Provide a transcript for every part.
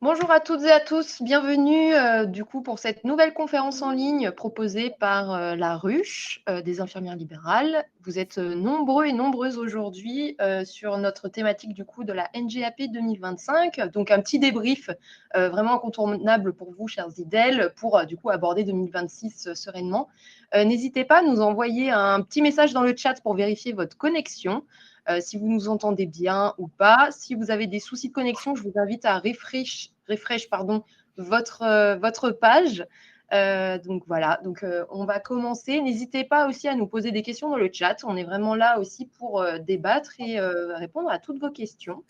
Bonjour à toutes et à tous, bienvenue du coup pour cette nouvelle conférence en ligne proposée par la Ruche des infirmières libérales. Vous êtes nombreux et nombreuses aujourd'hui sur notre thématique du coup de la NGAP 2025. Donc un petit débrief vraiment incontournable pour vous, chers IDEL, pour du coup aborder 2026 sereinement. N'hésitez pas à nous envoyer un petit message dans le chat pour vérifier votre connexion. Si vous nous entendez bien ou pas. Si vous avez des soucis de connexion, je vous invite à refresh votre page. Donc voilà, on va commencer. N'hésitez pas aussi à nous poser des questions dans le chat. On est vraiment là aussi pour débattre et répondre à toutes vos questions.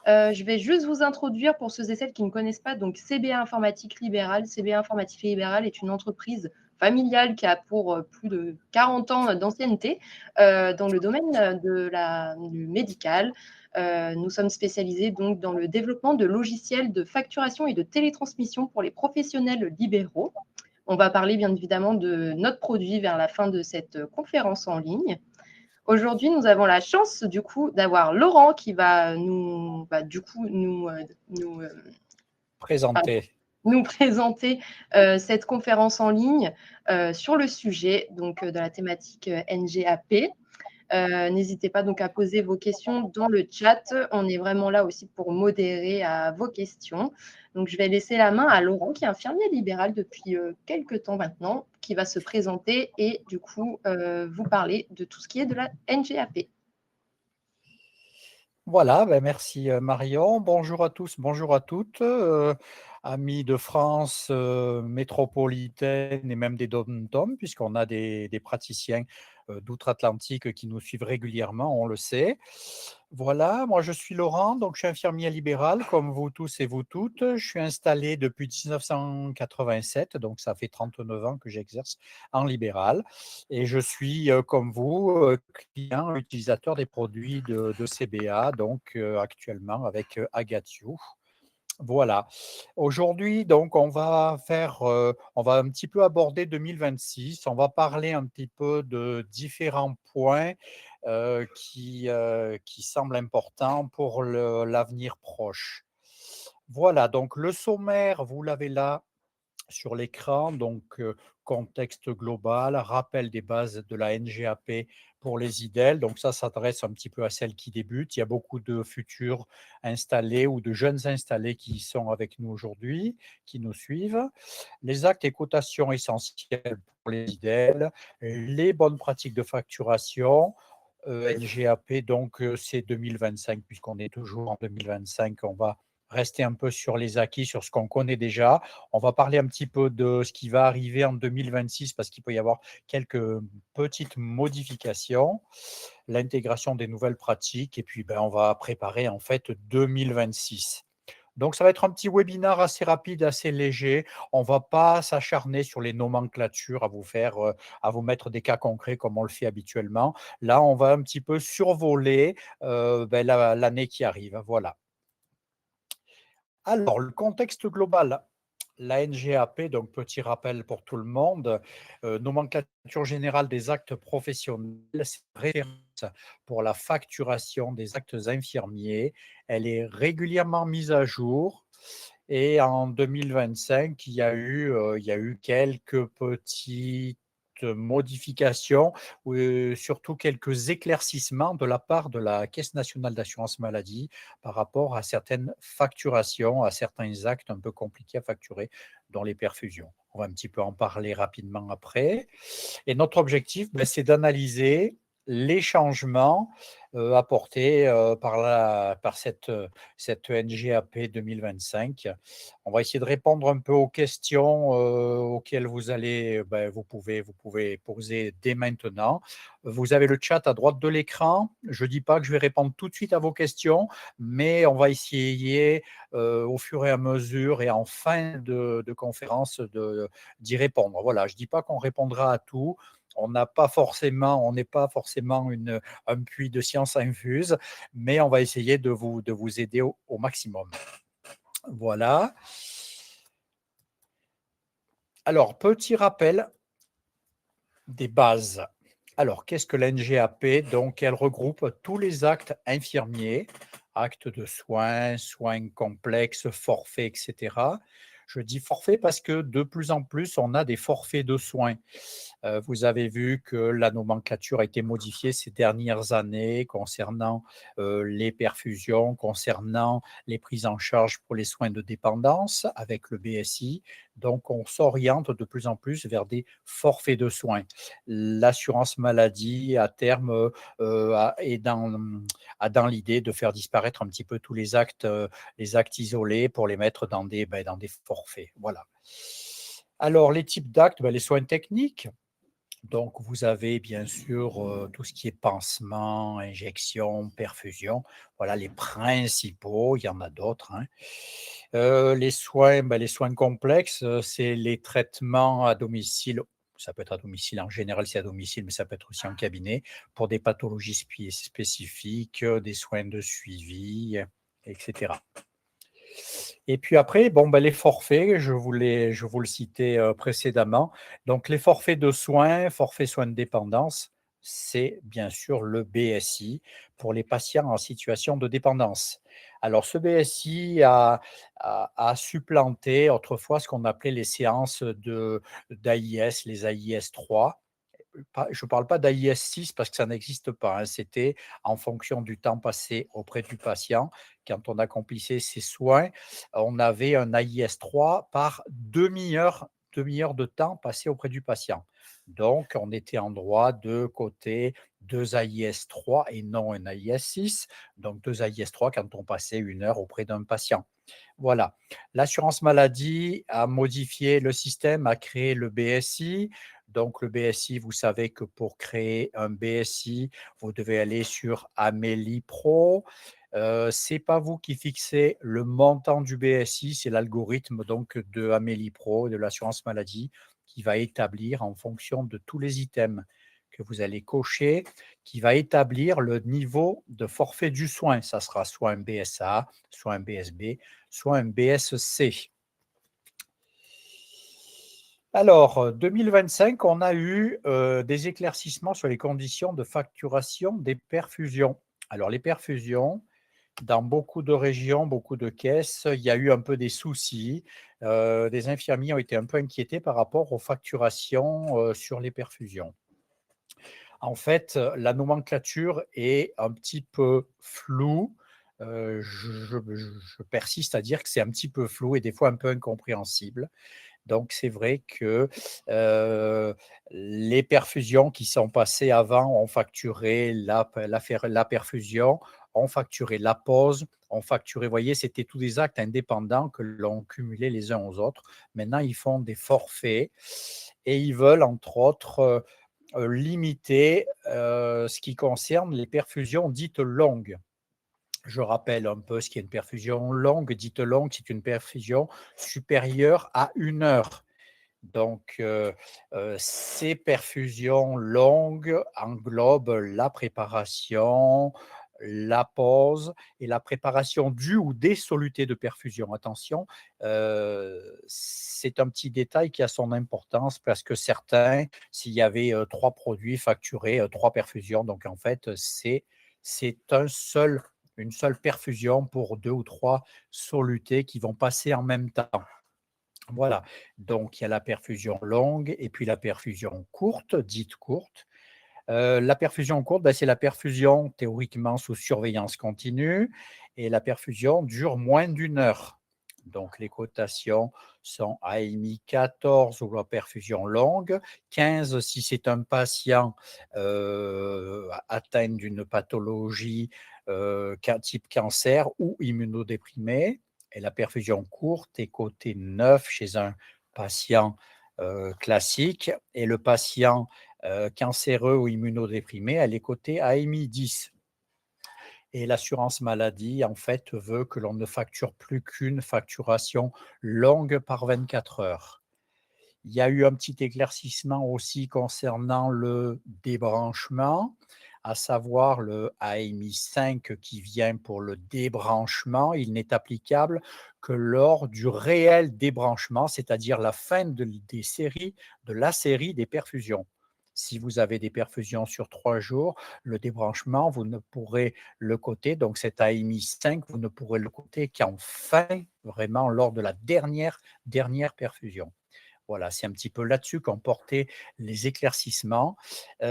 Je vais juste vous introduire pour ceux et celles qui ne connaissent pas, donc CBA Informatique Libérale. CBA Informatique Libérale est une entreprise familiale qui a pour plus de 40 ans d'ancienneté dans le domaine du médical. Nous sommes spécialisés donc dans le développement de logiciels de facturation et de télétransmission pour les professionnels libéraux. On va parler bien évidemment de notre produit vers la fin de cette conférence en ligne. Aujourd'hui, nous avons la chance du coup d'avoir Laurent qui va nous Présenter. présenter cette conférence en ligne sur le sujet donc de la thématique NGAP. N'hésitez pas donc à poser vos questions dans le chat. On est vraiment là aussi pour modérer à vos questions. Donc, je vais laisser la main à Laurent, qui est infirmier libéral depuis quelques temps maintenant, qui va se présenter et du coup vous parler de tout ce qui est de la NGAP. Voilà, merci Marion. Bonjour à tous, bonjour à toutes, amis de France métropolitaine et même des dom-tom, puisqu'on a des praticiens d'outre-Atlantique qui nous suivent régulièrement, on le sait. Voilà, moi je suis Laurent, donc je suis infirmier libéral comme vous tous et vous toutes. Je suis installé depuis 1987, donc ça fait 39 ans que j'exerce en libéral. Et je suis, comme vous, client, utilisateur des produits de CBA, donc actuellement avec Agatio. Voilà. Aujourd'hui, donc, on va un petit peu aborder 2026. On va parler un petit peu de différents points qui semblent importants pour l'avenir proche. Voilà, donc le sommaire, vous l'avez là sur l'écran, donc contexte global, rappel des bases de la NGAP pour les IDEL. Donc ça s'adresse un petit peu à celles qui débutent. Il y a beaucoup de futurs installés ou de jeunes installés qui sont avec nous aujourd'hui, qui nous suivent. Les actes et cotations essentiels pour les IDEL, les bonnes pratiques de facturation, NGAP, donc c'est 2025, puisqu'on est toujours en 2025, on va rester un peu sur les acquis, sur ce qu'on connaît déjà. On va parler un petit peu de ce qui va arriver en 2026 parce qu'il peut y avoir quelques petites modifications, l'intégration des nouvelles pratiques et puis on va préparer en fait 2026. Donc, ça va être un petit webinaire assez rapide, assez léger. On ne va pas s'acharner sur les nomenclatures, à vous mettre des cas concrets comme on le fait habituellement. Là, on va un petit peu survoler l'année qui arrive. Voilà. Alors, le contexte global, la NGAP, donc petit rappel pour tout le monde, nomenclature générale des actes professionnels, c'est une référence pour la facturation des actes infirmiers. Elle est régulièrement mise à jour. Et en 2025, il y a eu quelques petites modifications, surtout quelques éclaircissements de la part de la Caisse nationale d'assurance maladie par rapport à certaines facturations, à certains actes un peu compliqués à facturer, dont les perfusions. On va un petit peu en parler rapidement après. Et notre objectif, c'est d'analyser les changements apportés par cette NGAP 2025. On va essayer de répondre un peu aux questions auxquelles vous pouvez poser dès maintenant. Vous avez le chat à droite de l'écran. Je ne dis pas que je vais répondre tout de suite à vos questions, mais on va essayer au fur et à mesure et en fin de conférence d'y répondre. Voilà, je ne dis pas qu'on répondra à tout. On n'est pas forcément un puits de science infuse, mais on va essayer de vous aider au maximum. Voilà. Alors, petit rappel des bases. Alors, qu'est-ce que la NGAP? Donc, elle regroupe tous les actes infirmiers acte de soins, soins complexes, forfaits, etc. Je dis forfait parce que de plus en plus, on a des forfaits de soins. Vous avez vu que la nomenclature a été modifiée ces dernières années concernant les perfusions, concernant les prises en charge pour les soins de dépendance avec le BSI. Donc, on s'oriente de plus en plus vers des forfaits de soins. L'assurance maladie, à terme, est dans l'idée de faire disparaître un petit peu tous les actes isolés pour les mettre dans des forfaits. Voilà. Alors, les types d'actes, les soins techniques. Donc, vous avez bien sûr tout ce qui est pansement, injection, perfusion. Voilà les principaux, il y en a d'autres, hein. Les soins complexes, c'est les traitements à domicile. Ça peut être à domicile, en général c'est à domicile, mais ça peut être aussi en cabinet pour des pathologies spécifiques, des soins de suivi, etc. Et puis après, les forfaits, je vous le citais précédemment. Donc, les forfaits de soins, forfaits soins de dépendance, c'est bien sûr le BSI pour les patients en situation de dépendance. Alors, ce BSI a supplanté autrefois ce qu'on appelait les séances d'AIS, les AIS 3. Je ne parle pas d'AIS 6 parce que ça n'existe pas, hein. C'était en fonction du temps passé auprès du patient. Quand on accomplissait ses soins, on avait un AIS 3 par demi-heure de temps passé auprès du patient. Donc, on était en droit de coter 2 AIS 3 et non un AIS 6. Donc, 2 AIS 3 quand on passait 1 heure auprès d'un patient. Voilà. L'assurance maladie a modifié le système, a créé le BSI. Donc, le BSI, vous savez que pour créer un BSI, vous devez aller sur Amélie Pro. Ce n'est pas vous qui fixez le montant du BSI, c'est l'algorithme donc de Amélie Pro, de l'assurance maladie, qui va établir en fonction de tous les items que vous allez cocher, qui va établir le niveau de forfait du soin. Ça sera soit un BSA, soit un BSB, soit un BSC. Alors, 2025, on a eu des éclaircissements sur les conditions de facturation des perfusions. Alors, les perfusions, dans beaucoup de régions, beaucoup de caisses, il y a eu un peu des soucis. Des infirmiers ont été un peu inquiétés par rapport aux facturations sur les perfusions. En fait, la nomenclature est un petit peu floue. Je persiste à dire que c'est un petit peu flou et des fois un peu incompréhensible. Donc c'est vrai que, heu, les perfusions qui sont passées avant ont facturé la perfusion, ont facturé la pause, ont facturé, vous voyez, c'était tous des actes indépendants que l'on cumulait les uns aux autres. Maintenant, ils font des forfaits et ils veulent entre autres, limiter, ce qui concerne les perfusions dites longues. Je rappelle un peu ce qu'est une perfusion longue. Dite longue, c'est une perfusion supérieure à 1 heure. Donc, ces perfusions longues englobent la préparation, la pause et la préparation du ou des solutés de perfusion. Attention, c'est un petit détail qui a son importance parce que certains, s'il y avait 3 produits facturés, 3 perfusions, donc en fait, c'est une seule perfusion pour 2 ou 3 solutés qui vont passer en même temps. Voilà, donc il y a la perfusion longue et puis la perfusion courte, dite courte. La perfusion courte, c'est la perfusion théoriquement sous surveillance continue et la perfusion dure moins d'1 heure. Donc les cotations sont AMI 14 ou la perfusion longue, 15 si c'est un patient atteint d'une pathologie type cancer ou immunodéprimé, et la perfusion courte est cotée 9 chez un patient classique, et le patient cancéreux ou immunodéprimé, elle est cotée AMI 10. Et l'assurance maladie, en fait, veut que l'on ne facture plus qu'une facturation longue par 24 heures. Il y a eu un petit éclaircissement aussi concernant le débranchement, à savoir le AMI 5 qui vient pour le débranchement. Il n'est applicable que lors du réel débranchement, c'est-à-dire la fin de la série des perfusions. Si vous avez des perfusions sur 3 jours, le débranchement, vous ne pourrez le coter, donc cet AMI 5, vous ne pourrez le coter qu'en fin, vraiment lors de la dernière perfusion. Voilà, c'est un petit peu là-dessus qu'ont porté les éclaircissements.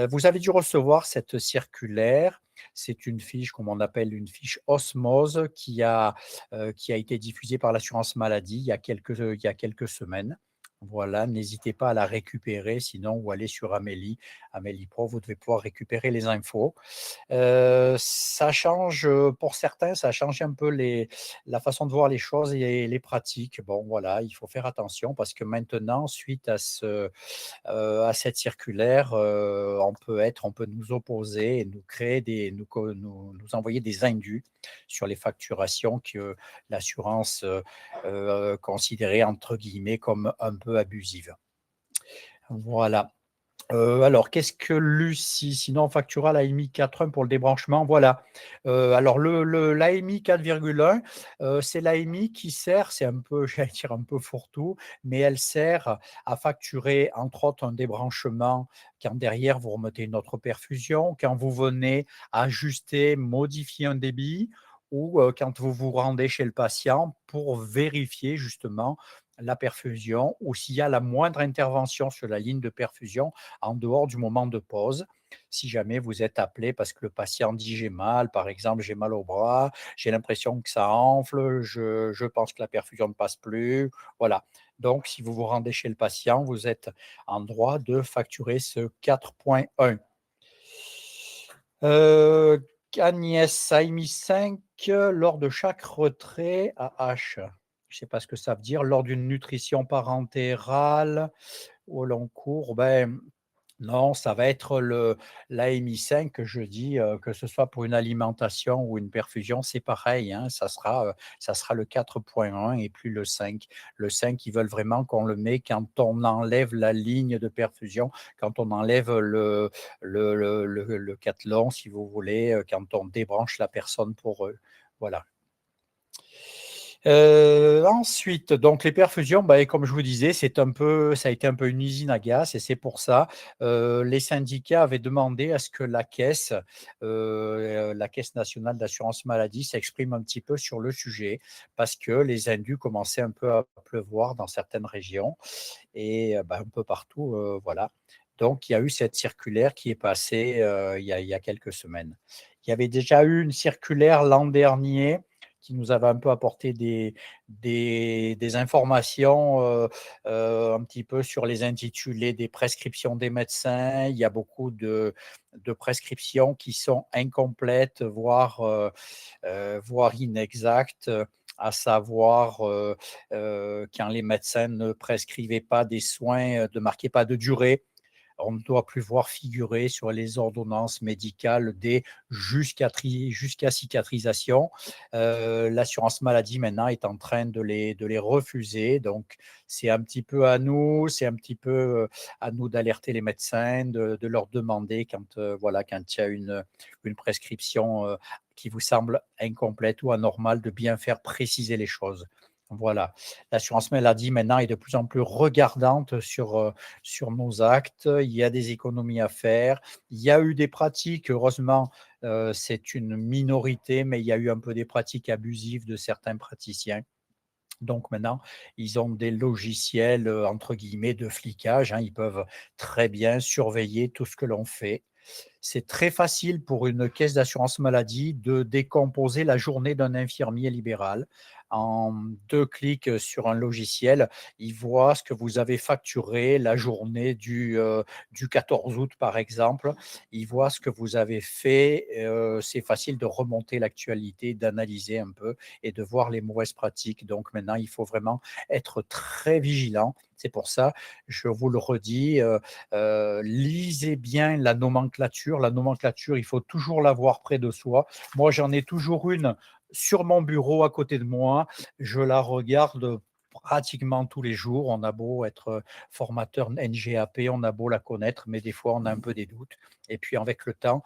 Vous avez dû recevoir cette circulaire. C'est une fiche, comme on appelle une fiche osmose, qui a été diffusée par l'assurance maladie il y a quelques semaines. Voilà, n'hésitez pas à la récupérer, sinon, ou aller sur Amélie, Amélie Pro, vous devez pouvoir récupérer les infos. Ça change, pour certains, ça change un peu la façon de voir les choses et les pratiques. Bon, voilà, il faut faire attention parce que maintenant, suite à cette circulaire, on peut nous opposer et nous créer nous envoyer des indus sur les facturations que l'assurance, considérait entre guillemets comme un peu abusives. Voilà. Alors, qu'est-ce que Lucie? Sinon, on facturera l'AMI 4.1 pour le débranchement. Voilà. Alors, l'AMI 4,1, c'est l'AMI qui sert, c'est un peu, j'allais dire un peu fourre-tout, mais elle sert à facturer, entre autres, un débranchement quand derrière vous remettez une autre perfusion, quand vous venez ajuster, modifier un débit ou quand vous vous rendez chez le patient pour vérifier justement la perfusion ou s'il y a la moindre intervention sur la ligne de perfusion en dehors du moment de pause. Si jamais vous êtes appelé parce que le patient dit j'ai mal, par exemple, j'ai mal au bras, j'ai l'impression que ça enfle, je pense que la perfusion ne passe plus. Voilà. Donc, si vous vous rendez chez le patient, vous êtes en droit de facturer ce 4.1. Euh, Agnès a émis 5 lors de chaque retrait à H. Je ne sais pas ce que ça veut dire. Lors d'une nutrition parentérale au long cours, ben, non, ça va être l'AMI5 que je dis, que ce soit pour une alimentation ou une perfusion, c'est pareil, hein, ça sera le 4.1 et puis le 5. Le 5, ils veulent vraiment qu'on le met quand on enlève la ligne de perfusion, quand on enlève le cathlon, si vous voulez, quand on débranche la personne pour eux. Voilà. Ensuite, donc les perfusions, bah, comme je vous disais, ça a été un peu une usine à gaz et c'est pour ça, les syndicats avaient demandé à ce que la Caisse nationale d'assurance maladie s'exprime un petit peu sur le sujet parce que les indus commençaient un peu à pleuvoir dans certaines régions et bah, un peu partout, voilà. Donc il y a eu cette circulaire qui est passée, il y a quelques semaines. Il y avait déjà eu une circulaire l'an dernier qui nous avait un peu apporté des informations, un petit peu sur les intitulés des prescriptions des médecins. Il y a beaucoup de prescriptions qui sont incomplètes, voire inexactes, à savoir, quand les médecins ne prescrivaient pas des soins, ne marquaient pas de durée. On ne doit plus voir figurer sur les ordonnances médicales des jusqu'à cicatrisation. L'assurance maladie maintenant est en train de les refuser. Donc, c'est un petit peu à nous, c'est un petit peu à nous d'alerter les médecins, de leur demander voilà, quand il y a une prescription qui vous semble incomplète ou anormale, de bien faire préciser les choses. Voilà. L'assurance maladie maintenant est de plus en plus regardante sur nos actes. Il y a des économies à faire. Il y a eu des pratiques, heureusement, c'est une minorité, mais il y a eu un peu des pratiques abusives de certains praticiens. Donc maintenant, ils ont des logiciels, entre guillemets, de flicage, hein. Ils peuvent très bien surveiller tout ce que l'on fait. C'est très facile pour une caisse d'assurance maladie de décomposer la journée d'un infirmier libéral. En 2 clics sur un logiciel, il voit ce que vous avez facturé la journée du 14 août, par exemple. Il voit ce que vous avez fait. C'est facile de remonter l'actualité, d'analyser un peu et de voir les mauvaises pratiques. Donc maintenant, il faut vraiment être très vigilant. C'est pour ça, je vous le redis, lisez bien la nomenclature. La nomenclature, il faut toujours l'avoir près de soi. Moi, j'en ai toujours une sur mon bureau à côté de moi. Je la regarde pratiquement tous les jours. On a beau être formateur NGAP, on a beau la connaître, mais des fois, on a un peu des doutes. Et puis, avec le temps,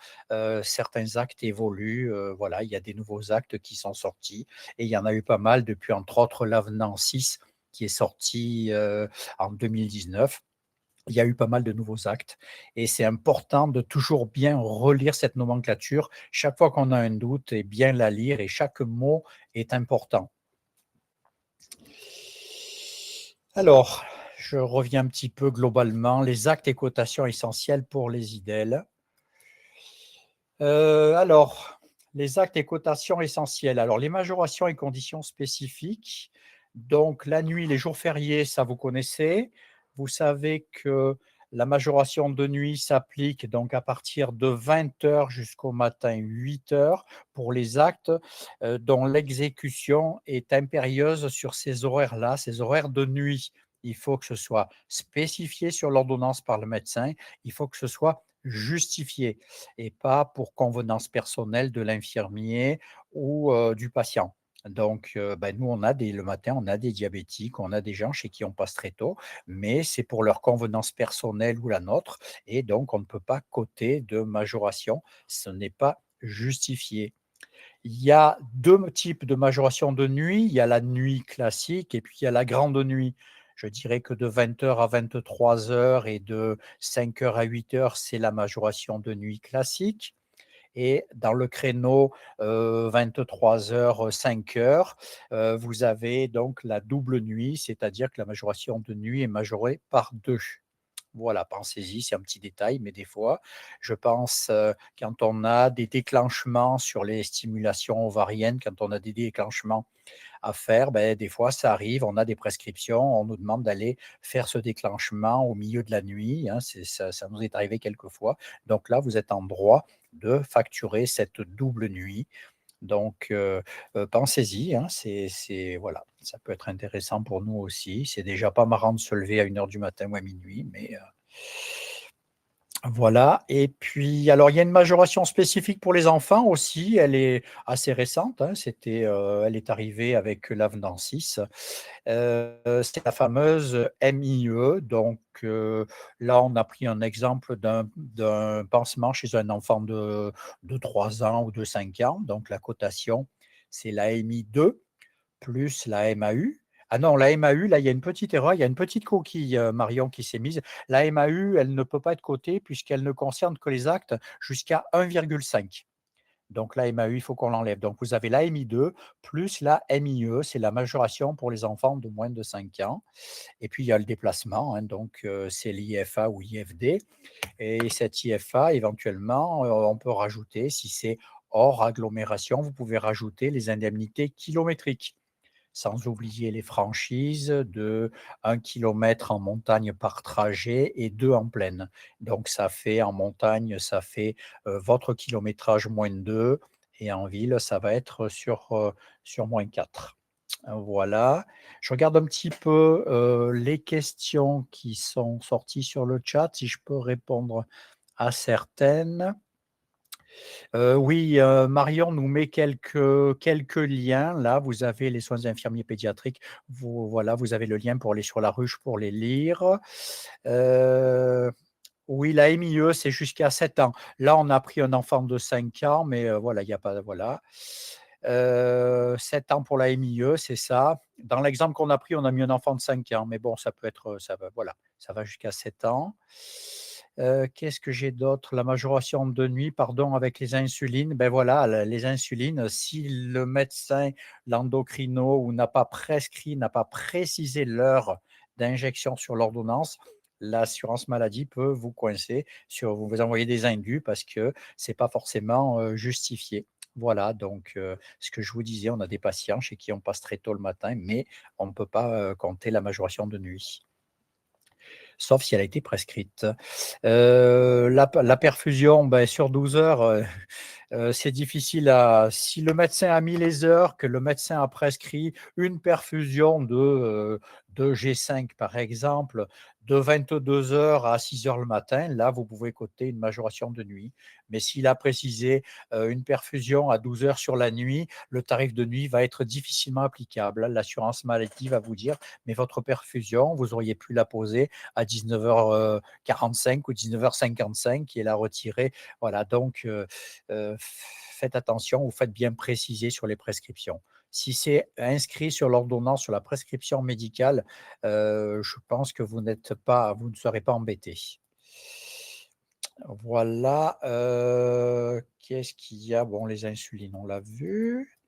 certains actes évoluent. Voilà, il y a des nouveaux actes qui sont sortis et il y en a eu pas mal depuis, entre autres, l'avenant 6 qui est sorti en 2019. il y a eu pas mal de nouveaux actes et c'est important de toujours bien relire cette nomenclature. Chaque fois qu'on a un doute et bien la lire et chaque mot est important. Alors, je reviens un petit peu globalement. Les actes et cotations essentiels pour les IDEL. Alors, les actes et cotations essentiels. Alors, les majorations et conditions spécifiques. Donc, la nuit, les jours fériés, ça vous connaissez. Vous savez que la majoration de nuit s'applique donc à partir de 20 h jusqu'au matin 8 h pour les actes dont l'exécution est impérieuse sur ces horaires-là, ces horaires de nuit. Il faut que ce soit spécifié sur l'ordonnance par le médecin. Il faut que ce soit justifié et pas pour convenance personnelle de l'infirmier ou du patient. Donc, nous, le matin, on a des diabétiques, on a des gens chez qui on passe très tôt, mais c'est pour leur convenance personnelle ou la nôtre, et donc on ne peut pas coter de majoration, ce n'est pas justifié. Il y a deux types de majoration de nuit. Il y a la nuit classique et puis il y a la grande nuit. Je dirais que de 20 h à 23 h et de 5 h à 8 h, c'est la majoration de nuit classique. Et dans le créneau 23 h, 5 h, vous avez donc la double nuit, c'est-à-dire que la majoration de nuit est majorée par 2. Voilà, pensez-y, c'est un petit détail, mais des fois, je pense, quand on a des déclenchements sur les stimulations ovariennes, quand on a des déclenchements à faire, des fois, ça arrive, on a des prescriptions, on nous demande d'aller faire ce déclenchement au milieu de la nuit, hein, ça nous est arrivé quelques fois. Donc là, vous êtes en droit de facturer cette double nuit. Donc, pensez-y, hein, voilà, ça peut être intéressant pour nous aussi. C'est déjà pas marrant de se lever à 1 h du matin ou à minuit, mais voilà. Et puis, alors, il y a une majoration spécifique pour les enfants aussi. Elle est assez récente, hein. Elle est arrivée avec l'avenant 6. C'est la fameuse MIE. Donc, là, on a pris un exemple d'un pansement chez un enfant de 3 ans ou de 5 ans. Donc, la cotation, c'est la MI 2 plus la MAU. Ah non, la MAU, là, il y a une petite erreur, il y a une petite coquille, Marion, qui s'est mise. La MAU, elle ne peut pas être cotée puisqu'elle ne concerne que les actes jusqu'à 1,5. Donc la MAU, il faut qu'on l'enlève. Donc vous avez la MI2 plus la MIE, c'est la majoration pour les enfants de moins de 5 ans. Et puis il y a le déplacement, hein, donc c'est l'IFA ou IFD. Et cette IFA, éventuellement, on peut rajouter, si c'est hors agglomération, vous pouvez rajouter les indemnités kilométriques, sans oublier les franchises de 1 kilomètre en montagne par trajet et 2 en plaine. Donc ça fait en montagne, ça fait votre kilométrage -2 et en ville, ça va être sur -4. Voilà. Je regarde un petit peu les questions qui sont sorties sur le chat, si je peux répondre à certaines. Oui, Marion nous met quelques liens. Là, vous avez les soins infirmiers pédiatriques. Voilà, vous avez le lien pour aller sur la ruche pour les lire. Oui, la MIE, c'est jusqu'à 7 ans. Là, on a pris un enfant de 5 ans, mais voilà, il y a pas voilà. 7 ans pour la MIE, c'est ça. Dans l'exemple qu'on a pris, on a mis un enfant de 5 ans, mais bon, ça peut être, ça va voilà, ça va jusqu'à 7 ans. Qu'est-ce que j'ai d'autre? La majoration de nuit, pardon, avec les insulines. Ben voilà, les insulines, si le médecin, l'endocrino ou n'a pas prescrit, n'a pas précisé l'heure d'injection sur l'ordonnance, l'assurance maladie peut vous coincer, vous envoyer des indus parce que c'est pas forcément justifié. Voilà, donc ce que je vous disais, on a des patients chez qui on passe très tôt le matin, mais on ne peut pas compter la majoration de nuit, sauf si elle a été prescrite. La perfusion, sur 12 heures, c'est difficile si le médecin a mis les heures, que le médecin a prescrit une perfusion de G5 par exemple, de 22 heures à 6 heures le matin, là vous pouvez coter une majoration de nuit. Mais s'il a précisé une perfusion à 12 heures sur la nuit, le tarif de nuit va être difficilement applicable. L'assurance maladie va vous dire, mais votre perfusion, vous auriez pu la poser à 19h45 ou 19h55 et la retirer. Voilà, donc faites attention ou faites bien préciser sur les prescriptions. Si c'est inscrit sur l'ordonnance, sur la prescription médicale, je pense que vous ne serez pas embêté. Voilà, qu'est-ce qu'il y a? Bon, les insulines, on l'a vu.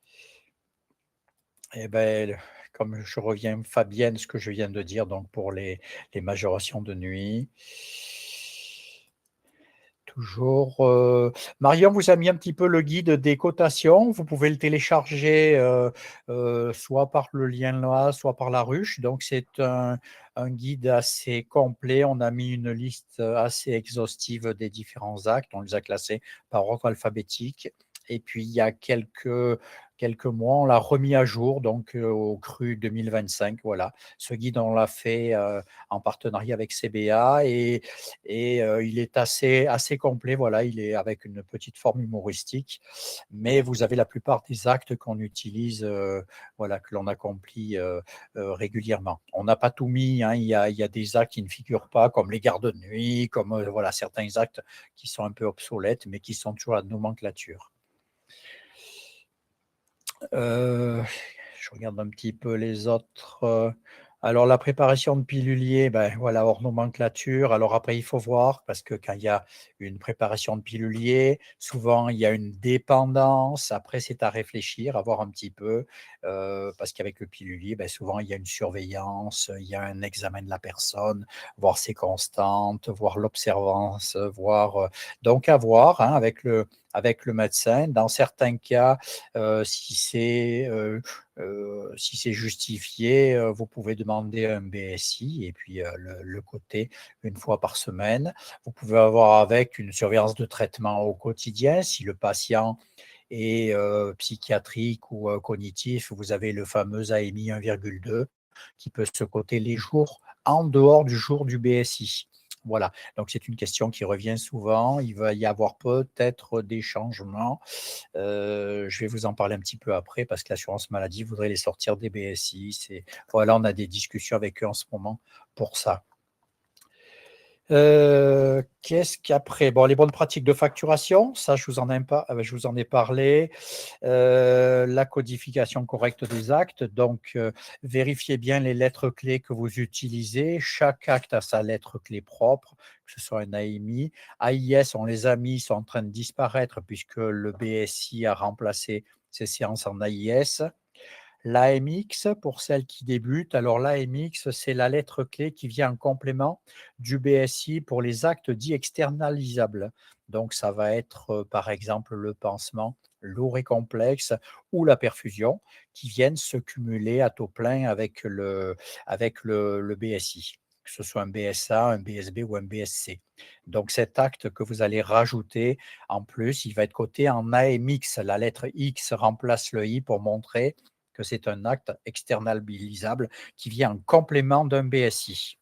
Et beh, comme je reviens Fabienne, ce que je viens de dire, donc pour les majorations de nuit. Toujours, Marion vous a mis un petit peu le guide des cotations. Vous pouvez le télécharger, soit par le lien là, soit par la ruche. Donc c'est un guide assez complet. On a mis une liste, assez exhaustive des différents actes. On les a classés par ordre alphabétique et puis il y a quelques mois, on l'a remis à jour, donc au cru 2025, voilà. Ce guide, on l'a fait, en partenariat avec CBA et il est assez complet, voilà. Il est avec une petite forme humoristique, mais vous avez la plupart des actes qu'on utilise, voilà, que l'on accomplit, régulièrement. On n'a pas tout mis, hein, il y a des actes qui ne figurent pas, comme les gardes de nuit, comme, voilà, certains actes qui sont un peu obsolètes, mais qui sont toujours à nomenclature. Je regarde un petit peu les autres, alors la préparation de pilulier, ben, voilà, hors nomenclature. Alors après, il faut voir parce que quand il y a une préparation de pilulier, souvent il y a une dépendance. Après, c'est à réfléchir, à voir un petit peu, parce qu'avec le pilulier, ben, souvent il y a une surveillance, il y a un examen de la personne, voir ses constantes, voir l'observance, voir, donc à voir, hein, avec le médecin. Dans certains cas, si c'est justifié, vous pouvez demander un BSI et puis le coter une fois par semaine. Vous pouvez avoir avec une surveillance de traitement au quotidien. Si le patient est psychiatrique ou cognitif, vous avez le fameux AMI 1,2 qui peut se coter les jours en dehors du jour du BSI. Voilà, donc c'est une question qui revient souvent. Il va y avoir peut-être des changements. Je vais vous en parler un petit peu après parce que l'assurance maladie voudrait les sortir des BSI. Voilà, on a des discussions avec eux en ce moment pour ça. Qu'est-ce qu'après? Bon, les bonnes pratiques de facturation, ça, je vous en ai parlé. La codification correcte des actes, donc vérifiez bien les lettres clés que vous utilisez. Chaque acte a sa lettre clé propre, que ce soit un AMI. AIS, on les a mis, sont en train de disparaître puisque le BSI a remplacé ces séances en AIS. L'AMX, pour celles qui débutent, alors l'AMX, c'est la lettre clé qui vient en complément du BSI pour les actes dits externalisables. Donc, ça va être, par exemple, le pansement lourd et complexe ou la perfusion qui viennent se cumuler à taux plein avec le BSI, que ce soit un BSA, un BSB ou un BSC. Donc, cet acte que vous allez rajouter, en plus, il va être coté en AMX. La lettre X remplace le I pour montrer que c'est un acte externalisable qui vient en complément d'un BSI.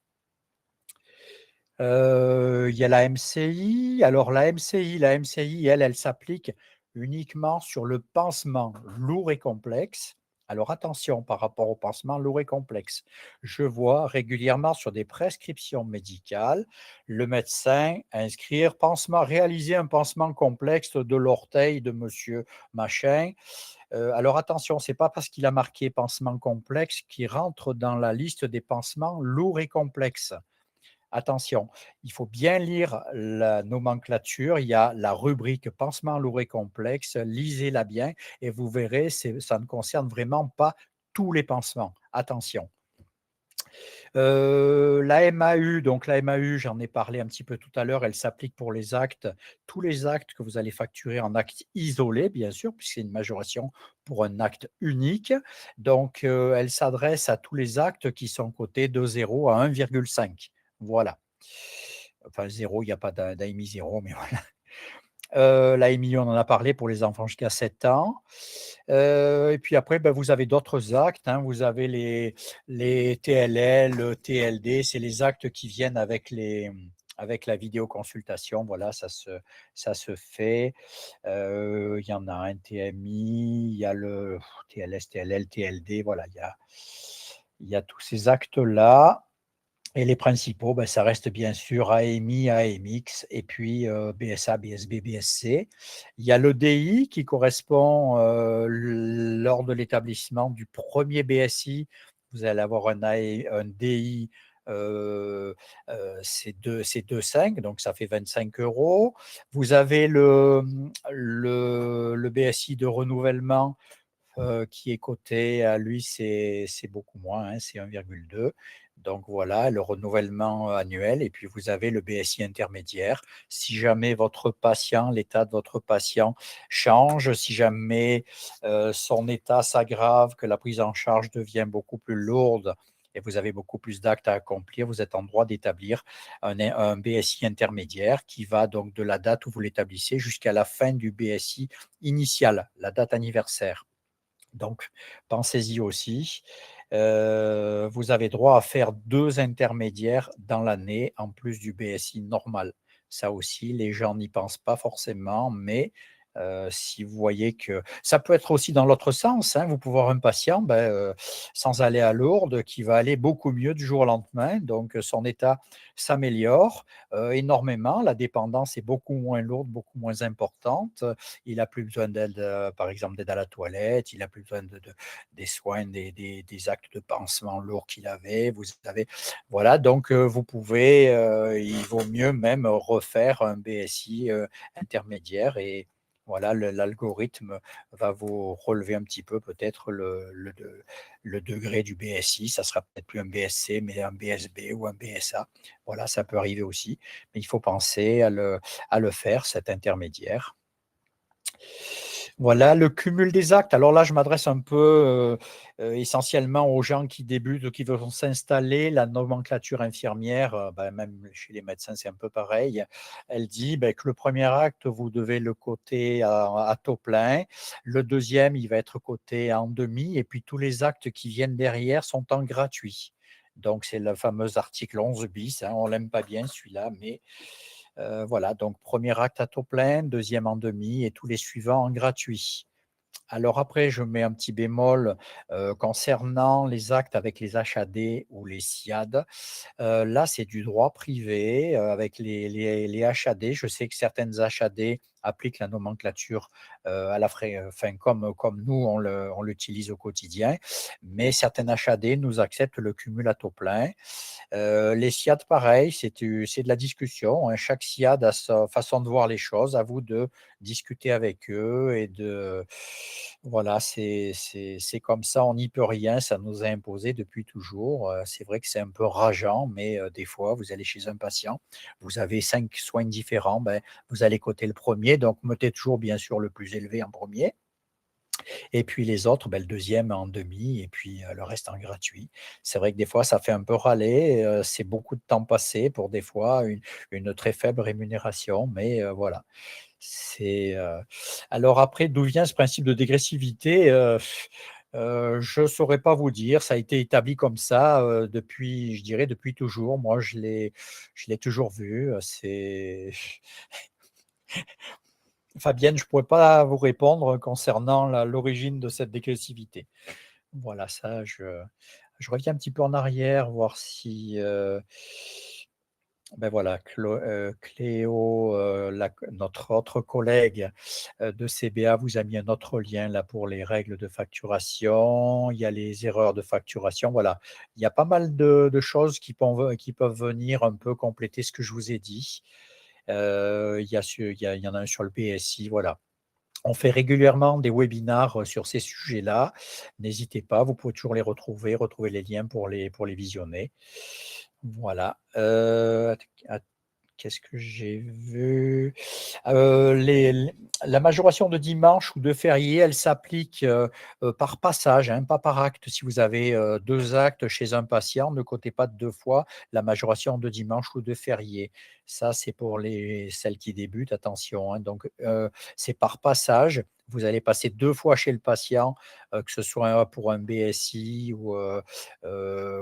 Il y a la MCI. Alors la MCI, elle s'applique uniquement sur le pansement lourd et complexe. Alors attention par rapport au pansement lourd et complexe. Je vois régulièrement sur des prescriptions médicales le médecin inscrire réaliser un pansement complexe de l'orteil de monsieur machin. Alors attention, c'est pas parce qu'il a marqué pansement complexe qu'il rentre dans la liste des pansements lourds et complexes. Attention, il faut bien lire la nomenclature. Il y a la rubrique pansement lourd et complexe. Lisez-la bien et vous verrez, ça ne concerne vraiment pas tous les pansements. Attention. La MAU, donc la MAU, j'en ai parlé un petit peu tout à l'heure, elle s'applique pour les actes, tous les actes que vous allez facturer en acte isolé, bien sûr, puisque c'est une majoration pour un acte unique. Donc, elle s'adresse à tous les actes qui sont cotés de 0 à 1,5. Voilà. Enfin, 0, il n'y a pas d'AMI 0, mais voilà. L'AMI, on en a parlé pour les enfants jusqu'à 7 ans. Et puis après, ben, vous avez d'autres actes, hein. Vous avez les TLL, TLD, c'est les actes qui viennent avec la vidéoconsultation. Voilà, ça se fait. Il y en a un TMI, il y a le TLS, TLL, TLD. Voilà, il y a tous ces actes-là. Et les principaux, ben, ça reste bien sûr AMI, AMX et puis BSA, BSB, BSC. Il y a le DI qui correspond lors de l'établissement du premier BSI. Vous allez avoir un DI, c'est 2,5, donc ça fait 25 euros. Vous avez le BSI de renouvellement qui est coté à lui, c'est beaucoup moins, hein, c'est 1,2. Donc voilà, le renouvellement annuel. Et puis vous avez le BSI intermédiaire. Si jamais votre patient, l'état de votre patient change, si jamais son état s'aggrave, que la prise en charge devient beaucoup plus lourde et vous avez beaucoup plus d'actes à accomplir, vous êtes en droit d'établir un BSI intermédiaire qui va donc de la date où vous l'établissez jusqu'à la fin du BSI initial, la date anniversaire. Donc, pensez-y aussi. Vous avez droit à faire 2 intermédiaires dans l'année, en plus du BSI normal. Ça aussi, les gens n'y pensent pas forcément, mais si vous voyez que ça peut être aussi dans l'autre sens, hein. Vous pouvez avoir un patient, sans aller à Lourdes, qui va aller beaucoup mieux du jour au lendemain, donc son état s'améliore énormément. La dépendance est beaucoup moins lourde, beaucoup moins importante. Il n'a plus besoin d'aide, par exemple, d'aide à la toilette, il n'a plus besoin des soins, des actes de pansement lourds qu'il avait. Vous avez, voilà, donc vous pouvez, il vaut mieux même refaire un BSI intermédiaire et voilà, l'algorithme va vous relever un petit peu peut-être le degré du BSI. Ça sera peut-être plus un BSC, mais un BSB ou un BSA. Voilà, ça peut arriver aussi. Mais il faut penser à le faire, cet intermédiaire. Voilà, le cumul des actes. Alors là, je m'adresse un peu essentiellement aux gens qui débutent ou qui veulent s'installer. La nomenclature infirmière, même chez les médecins, c'est un peu pareil. Elle dit que le premier acte, vous devez le coter à taux plein. Le deuxième, il va être coté en demi. Et puis tous les actes qui viennent derrière sont en gratuit. Donc, c'est le fameux article 11 bis. Hein, on ne l'aime pas bien celui-là, mais voilà, donc premier acte à taux plein, deuxième en demi et tous les suivants en gratuit. Alors après, je mets un petit bémol concernant les actes avec les HAD ou les SIAD. Là, c'est du droit privé avec les HAD. Je sais que certaines HAD appliquent la nomenclature à la enfin, comme nous, on l'utilise au quotidien. Mais certaines HAD nous acceptent le cumul à taux plein. Les SIAD, pareil, c'est de la discussion, hein. Chaque SIAD a sa façon de voir les choses. À vous de discuter avec eux et de… Voilà, c'est comme ça, on n'y peut rien. Ça nous a imposé depuis toujours. C'est vrai que c'est un peu rageant, mais des fois, vous allez chez un patient, vous avez 5 soins différents, vous allez coter le premier, donc mettez toujours bien sûr le plus élevé en premier. Et puis les autres, le deuxième en demi et puis le reste en gratuit. C'est vrai que des fois, ça fait un peu râler, c'est beaucoup de temps passé pour des fois une très faible rémunération, mais voilà. C'est, alors après, d'où vient ce principe de dégressivité? Je ne saurais pas vous dire. Ça a été établi comme ça, depuis, je dirais depuis toujours. Moi, je l'ai toujours vu, c'est… Fabienne, je ne pourrais pas vous répondre concernant l'origine de cette dégressivité. Voilà, ça, je reviens un petit peu en arrière, voir si, voilà, Cléo, notre autre collègue de CBA vous a mis un autre lien là pour les règles de facturation. Il y a les erreurs de facturation. Voilà, il y a pas mal de choses qui peuvent venir un peu compléter ce que je vous ai dit. Il y en a un sur le BSI, voilà. On fait régulièrement des webinars sur ces sujets-là. N'hésitez pas, vous pouvez toujours les retrouver les liens pour les visionner. Voilà. Qu'est-ce que j'ai vu? La majoration de dimanche ou de férié, elle s'applique par passage, hein, pas par acte. Si vous avez 2 actes chez un patient, ne cotez pas 2 fois la majoration de dimanche ou de férié. Ça, c'est pour celles qui débutent, attention, hein. Donc, c'est par passage. Vous allez passer 2 fois chez le patient, que ce soit pour un BSI ou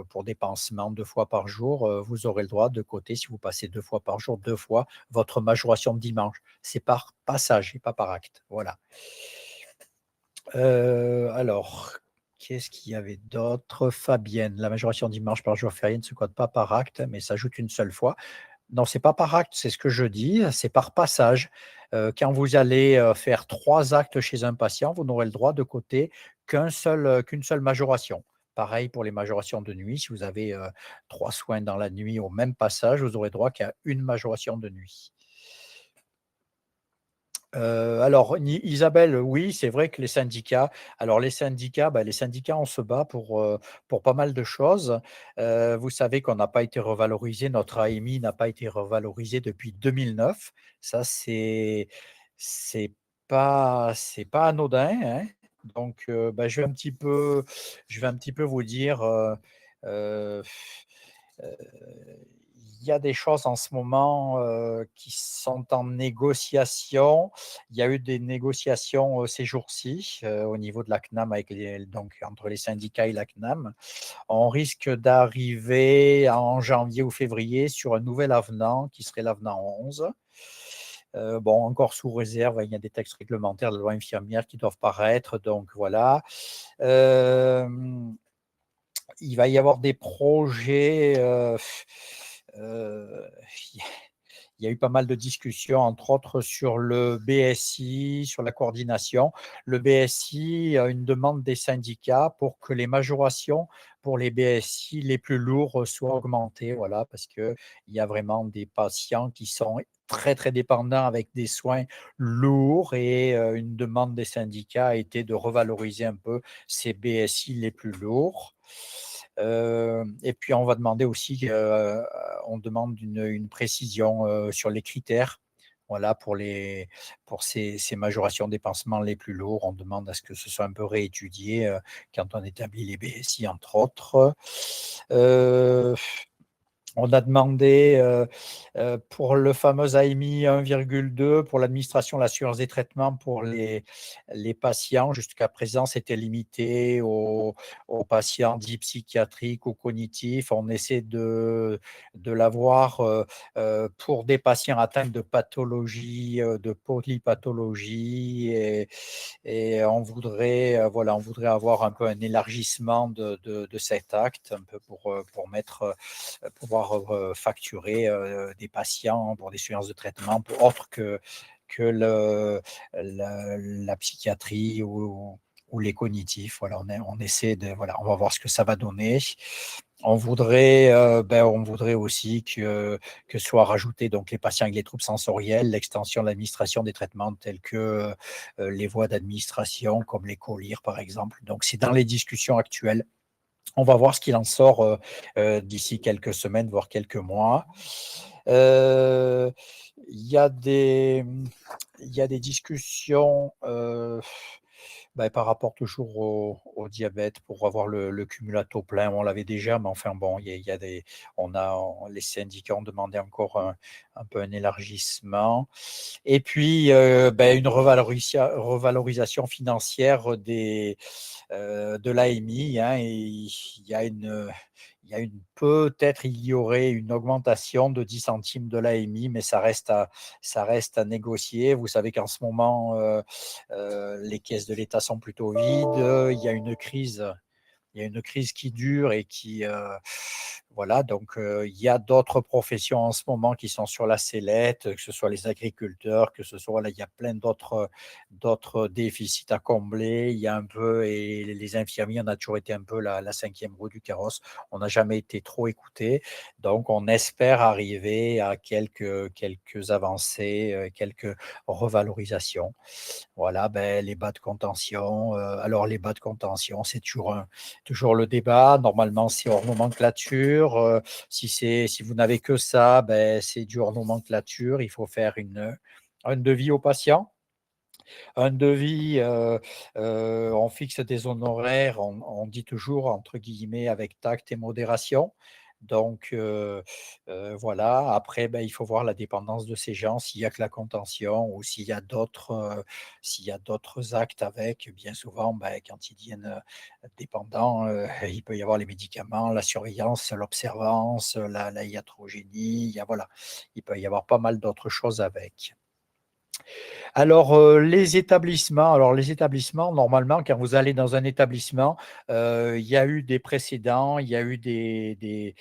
pour des pansements 2 fois par jour, vous aurez le droit de coter, si vous passez 2 fois par jour, 2 fois votre majoration de dimanche. C'est par passage et pas par acte. Voilà. Alors, Qu'est-ce qu'il y avait d'autre? Fabienne, la majoration dimanche par jour férié ne se compte pas par acte, mais s'ajoute une seule fois. Non, c'est pas par acte, c'est ce que je dis, c'est par passage. Quand vous allez, faire 3 actes chez un patient, vous n'aurez le droit de coter qu'une seule majoration. Pareil pour les majorations de nuit, si vous avez, 3 soins dans la nuit au même passage, vous aurez droit qu'à une majoration de nuit. Alors Ni Isabelle, oui, c'est vrai que les syndicats, on se bat pour pas mal de choses. Vous savez qu'on n'a pas été revalorisé, notre AMI n'a pas été revalorisé depuis 2009. Ça, c'est c'est pas anodin, hein. Donc je vais un petit peu vous dire, heu Heu, il y a des choses en ce moment, qui sont en négociation. Il y a eu des négociations, ces jours-ci, au niveau de la CNAM avec donc entre les syndicats et la CNAM. On risque d'arriver en janvier ou février sur un nouvel avenant qui serait l'avenant 11. Bon, encore sous réserve, il y a des textes réglementaires de la loi infirmière qui doivent paraître, donc voilà. Hem Il va y avoir des projets, heu, il y a eu pas mal de discussions, entre autres sur le BSI, sur la coordination. Le BSI a une demande des syndicats pour que les majorations pour les BSI les plus lourds soient augmentées, voilà, parce qu'il y a vraiment des patients qui sont très, très dépendants avec des soins lourds et une demande des syndicats a été de revaloriser un peu ces BSI les plus lourds. Et puis on va demander aussi, on demande une précision, sur les critères. Voilà, pour ces majorations des pansements les plus lourds, on demande à ce que ce soit un peu réétudié, quand on établit les BSI, entre autres. Heu on a demandé, pour le fameux AMI 1,2 pour l'administration de l'assurance des traitements pour les patients. Jusqu'à présent, c'était limité aux patients dits psychiatriques ou cognitifs. On essaie de l'avoir, pour des patients atteints de pathologies, de polypathologies et voilà, on voudrait avoir un peu un élargissement de cet acte, un peu pour pouvoir facturer des patients pour des séances de traitement autres que la psychiatrie ou les cognitifs. Voilà, on essaie voilà, on va voir ce que ça va donner. On voudrait aussi que soient rajoutés donc les patients avec les troubles sensoriels, l'extension de l'administration des traitements tels que les voies d'administration, comme les colires par exemple. Donc c'est dans les discussions actuelles. On va voir ce qu'il en sort, d'ici quelques semaines, voire quelques mois. Heu, il y a des, il y a des discussions, par rapport toujours au diabète pour avoir le cumulato plein. On l'avait déjà, mais enfin bon, il y a les syndicats ont demandé encore un peu un élargissement et puis, une revalorisation financière de l'AMI, hein, et peut-être il y aurait une augmentation de 10 centimes de l'AMI, mais ça reste à négocier. Vous savez qu'en ce moment, les caisses de l'État sont plutôt vides. Il y a une crise qui dure et voilà, donc il y a d'autres professions en ce moment qui sont sur la sellette, que ce soit les agriculteurs, que ce soit là, il y a plein d'autres déficits à combler. Il y a un peu et les infirmiers, on a toujours été un peu la 5e roue du carrosse. On n'a jamais été trop écoutés, donc on espère arriver à quelques avancées, quelques revalorisations. Voilà, les bas de contention, alors les bas de contention, c'est toujours le débat. Normalement, c'est hors nomenclature. Si vous n'avez que ça, c'est du hors nomenclature. Il faut faire un devis au patient. Un devis, on fixe des honoraires, on dit toujours entre guillemets «avec tact et modération». Donc voilà. Après, il faut voir la dépendance de ces gens, s'il y a que la contention ou s'il y a d'autres actes avec. Bien souvent, quand ils deviennent, dépendants, il peut y avoir les médicaments, la surveillance, l'observance, la iatrogénie, voilà, il peut y avoir pas mal d'autres choses avec. Alors, les établissements, normalement, quand vous allez dans un établissement, il y a eu des précédents, il y a eu des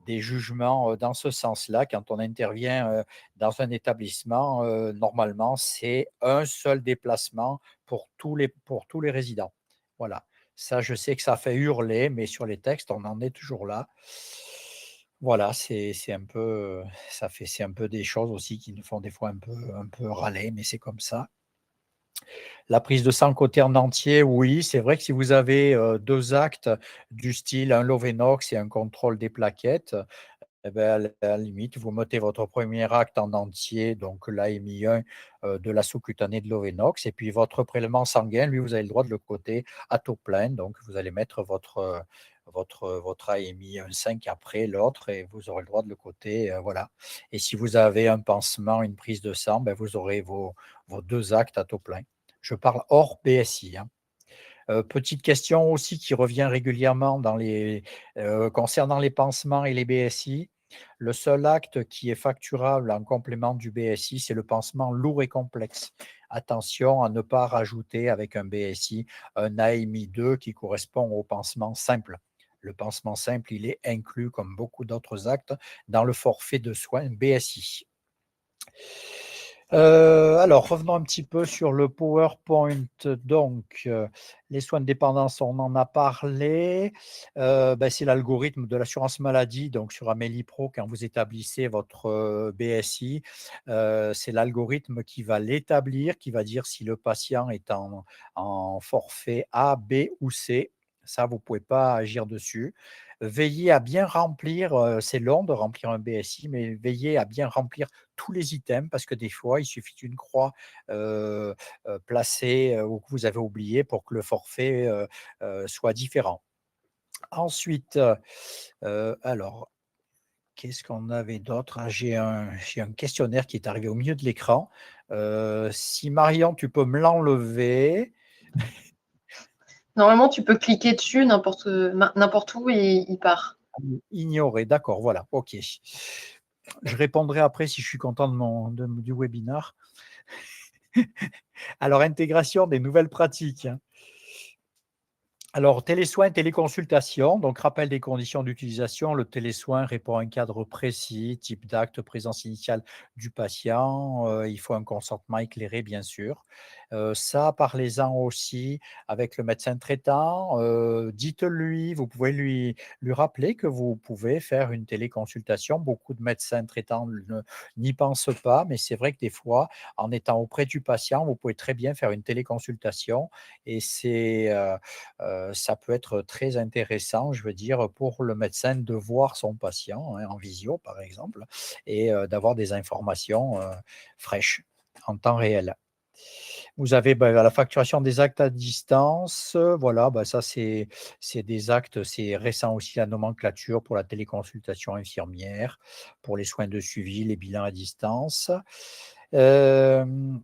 jugements, dans ce sens-là. Quand on intervient, dans un établissement, normalement, c'est un seul déplacement pour tous les résidents. Voilà. Ça, je sais que ça fait hurler, mais sur les textes, on en est toujours là. Voilà, c'est un peu, c'est un peu des choses aussi qui nous font des fois un peu râler, mais c'est comme ça. La prise de sang côté en entier, oui, c'est vrai que si vous avez, 2 actes du style un Lovenox et un contrôle des plaquettes, et beh, à la limite, vous mettez votre premier acte en entier, donc l'AMI 1, de la sous-cutanée de Lovenox et puis votre prélèvement sanguin, lui, vous avez le droit de le coter à taux plein. Donc vous allez mettre votre AMI 1,5 après l'autre et vous aurez le droit de le coter, voilà. Et si vous avez un pansement, une prise de sang, ben, vous aurez vos 2 actes à taux plein. Je parle hors BSI, hein. Petite question aussi qui revient régulièrement concernant les pansements et les BSI. Le seul acte qui est facturable en complément du BSI, c'est le pansement lourd et complexe. Attention à ne pas rajouter avec un BSI un AMI 2 qui correspond au pansement simple. Le pansement simple, il est inclus, comme beaucoup d'autres actes, dans le forfait de soins BSI. Alors revenons un petit peu sur le PowerPoint. Donc, les soins de dépendance, on en a parlé. C'est l'algorithme de l'assurance maladie, donc sur Amélie Pro, quand vous établissez votre, BSI, c'est l'algorithme qui va l'établir, qui va dire si le patient est en forfait A, B ou C. Ça, vous ne pouvez pas agir dessus. Veillez à bien remplir, c'est long de remplir un BSI, mais veillez à bien remplir tous les items parce que des fois, il suffit d'une croix, heu placée, ou que vous avez oublié pour que le forfait, soit différent. Ensuite, alors, qu'est-ce qu'on avait d'autre? Ah, j'ai un questionnaire qui est arrivé au milieu de l'écran. Si Marion, tu peux me l'enlever. Normalement, tu peux cliquer dessus n'importe où et il part. Ignorer, d'accord, voilà, OK. Je répondrai après si je suis content du webinar. Alors, intégration des nouvelles pratiques, hein. Alors, télésoin, téléconsultation, donc rappel des conditions d'utilisation. Le télésoin répond à un cadre précis, type d'acte, présence initiale du patient. Il faut un consentement éclairé, bien sûr. Ça, parlez-en aussi avec le médecin traitant. Dites-lui, vous pouvez lui rappeler que vous pouvez faire une téléconsultation. Beaucoup de médecins traitants n'y pensent pas, mais c'est vrai que des fois, en étant auprès du patient, vous pouvez très bien faire une téléconsultation et ça peut être très intéressant, je veux dire, pour le médecin de voir son patient, hein, en visio, par exemple, et d'avoir des informations, fraîches, en temps réel. Vous avez, la facturation des actes à distance, voilà, ça c'est des actes, c'est récent aussi la nomenclature pour la téléconsultation infirmière, pour les soins de suivi, les bilans à distance. Hem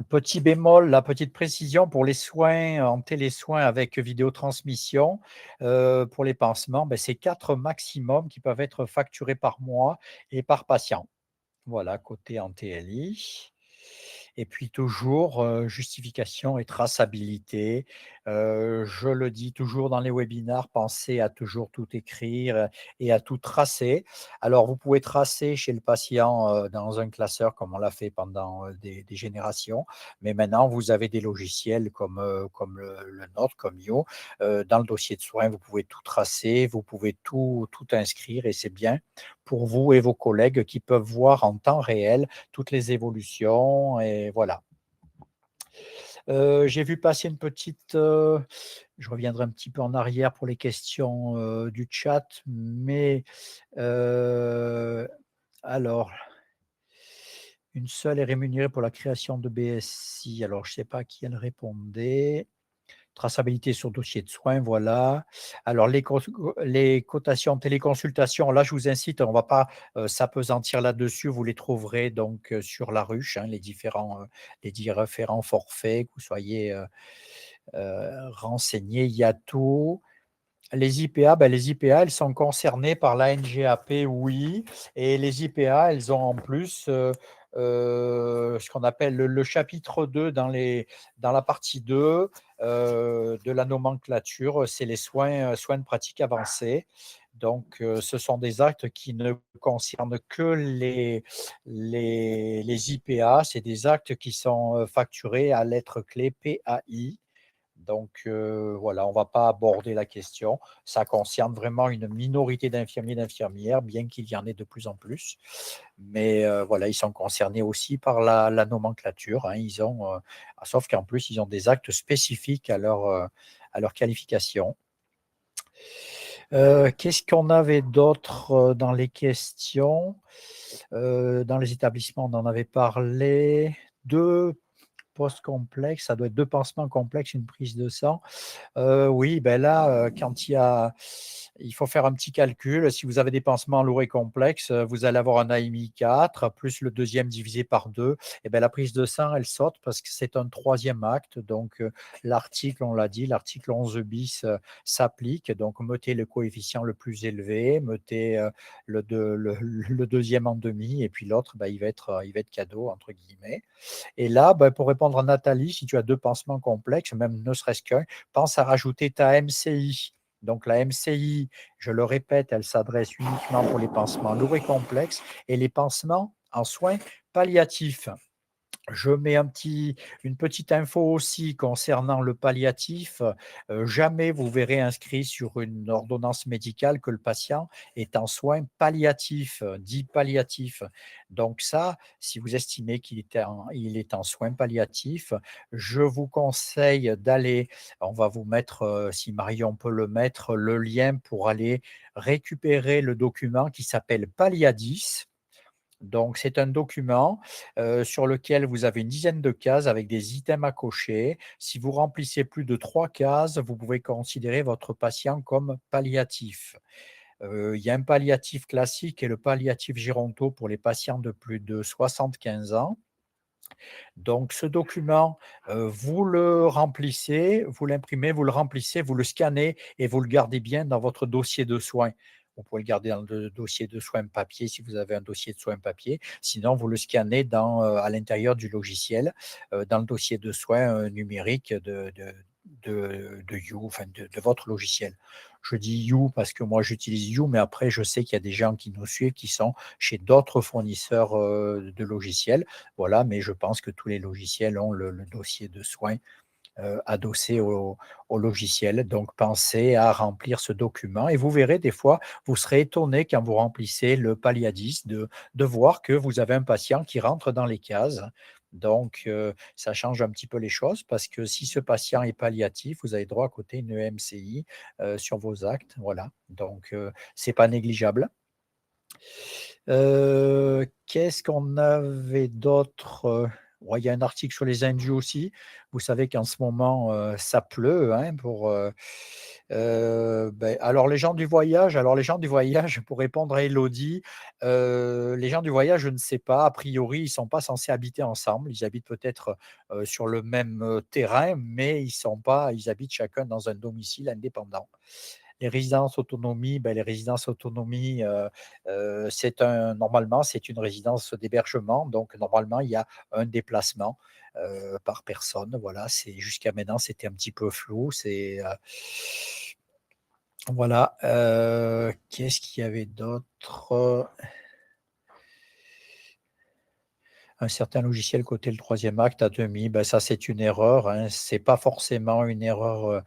Petit bémol, la petite précision pour les soins en télésoins avec vidéotransmission, pour les pansements, c'est 4 maximum qui peuvent être facturés par mois et par patient. Voilà, côté en TLI. Et puis toujours, justification et traçabilité. Je le dis toujours dans les webinars, pensez à toujours tout écrire, et à tout tracer. Alors vous pouvez tracer chez le patient, dans un classeur comme on l'a fait pendant, des générations, mais maintenant vous avez des logiciels comme le nôtre, comme Io. Dans le dossier de soins, vous pouvez tout tracer, vous pouvez tout inscrire et c'est bien pour vous et vos collègues qui peuvent voir en temps réel toutes les évolutions et voilà. J'ai vu passer une petite, je reviendrai un petit peu en arrière pour les questions, du chat, mais, heu, alors, une seule est rémunérée pour la création de BSI. Alors je ne sais pas à qui elle répondait. Traçabilité sur dossier de soins, voilà. Alors les cotations téléconsultation, là, je vous incite, on ne va pas, s'appesantir là-dessus. Vous les trouverez donc, sur la ruche, hein, les différents forfaits, que vous soyez, renseignés. Il y a tout. Les IPA, les IPA, elles sont concernées par la NGAP, oui, et les IPA, elles ont en plus, ce qu'on appelle le chapitre 2 dans la partie 2 de la nomenclature, c'est les soins de pratique avancée. Donc, ce sont des actes qui ne concernent que les IPA. C'est des actes qui sont facturés à lettre clé PAI. Donc, voilà, on ne va pas aborder la question. Ça concerne vraiment une minorité d'infirmiers et d'infirmières, bien qu'il y en ait de plus en plus. Mais voilà, ils sont concernés aussi par la nomenclature, hein. Sauf qu'en plus, ils ont des actes spécifiques à leur qualification. Qu'est-ce qu'on avait d'autre dans les questions? Dans les établissements, on en avait parlé. Deux postes complexes, ça doit être deux pansements complexes, une prise de sang. Oui, ben là, il faut faire un petit calcul. Si vous avez des pansements lourds et complexes, vous allez avoir un AMI 4 plus le deuxième divisé par 2. Et ben la prise de sang, elle saute parce que c'est un troisième acte. Donc, l'article, on l'a dit, l'article 11 bis s'applique. Donc, mettez le coefficient le plus élevé, mettez le deuxième en demi, et puis l'autre, ben, il va être cadeau, entre guillemets. Et là, ben, pour répondre à Nathalie, si tu as deux pansements complexes, même ne serait-ce qu'un, pense à rajouter ta MCI. Donc la MCI, je le répète, elle s'adresse uniquement pour les pansements lourds et complexes et les pansements en soins palliatifs. Je mets une petite info aussi concernant le palliatif. Jamais vous verrez inscrit sur une ordonnance médicale que le patient est en soins palliatifs, dit palliatifs. Donc ça, si vous estimez il est en soins palliatifs, je vous conseille d'aller, on va vous mettre, si Marion peut le mettre, le lien pour aller récupérer le document qui s'appelle Palliadis. Donc, c'est un document sur lequel vous avez une dizaine de cases avec des items à cocher. Si vous remplissez plus de 3 cases, vous pouvez considérer votre patient comme palliatif. Il y a un palliatif classique et le palliatif Gironto pour les patients de plus de 75 ans. Donc, ce document, vous le remplissez, vous l'imprimez, vous le remplissez, vous le scannez et vous le gardez bien dans votre dossier de soins. Vous pouvez le garder dans le dossier de soins papier si vous avez un dossier de soins papier. Sinon, vous le scannez à l'intérieur du logiciel, dans le dossier de soins numérique de You, enfin de votre logiciel. Je dis You parce que moi j'utilise You, mais après je sais qu'il y a des gens qui nous suivent qui sont chez d'autres fournisseurs de logiciels. Voilà, mais je pense que tous les logiciels ont le dossier de soins adossé au logiciel. Donc, pensez à remplir ce document et vous verrez des fois, vous serez étonné quand vous remplissez le Palliadis de voir que vous avez un patient qui rentre dans les cases. Donc, ça change un petit peu les choses parce que si ce patient est palliatif, vous avez droit à côté une EMCI sur vos actes. Voilà. Donc, ce n'est pas négligeable. Qu'est-ce qu'on avait d'autre? Ouais, il y a un article sur les indus aussi. Vous savez qu'en ce moment, ça pleut, hein, alors les gens du voyage, pour répondre à Élodie, les gens du voyage, je ne sais pas. A priori, ils ne sont pas censés habiter ensemble. Ils habitent peut-être, sur le même, terrain, mais ils habitent chacun dans un domicile indépendant. Les résidences autonomie, les résidences autonomie, normalement, c'est une résidence d'hébergement. Donc, normalement, il y a un déplacement par personne. Voilà, jusqu'à maintenant, c'était un petit peu flou. Voilà. Qu'est-ce qu'il y avait d'autre? Un certain logiciel côté le troisième acte à demi, ça c'est une erreur, hein. C'est pas forcément une erreur,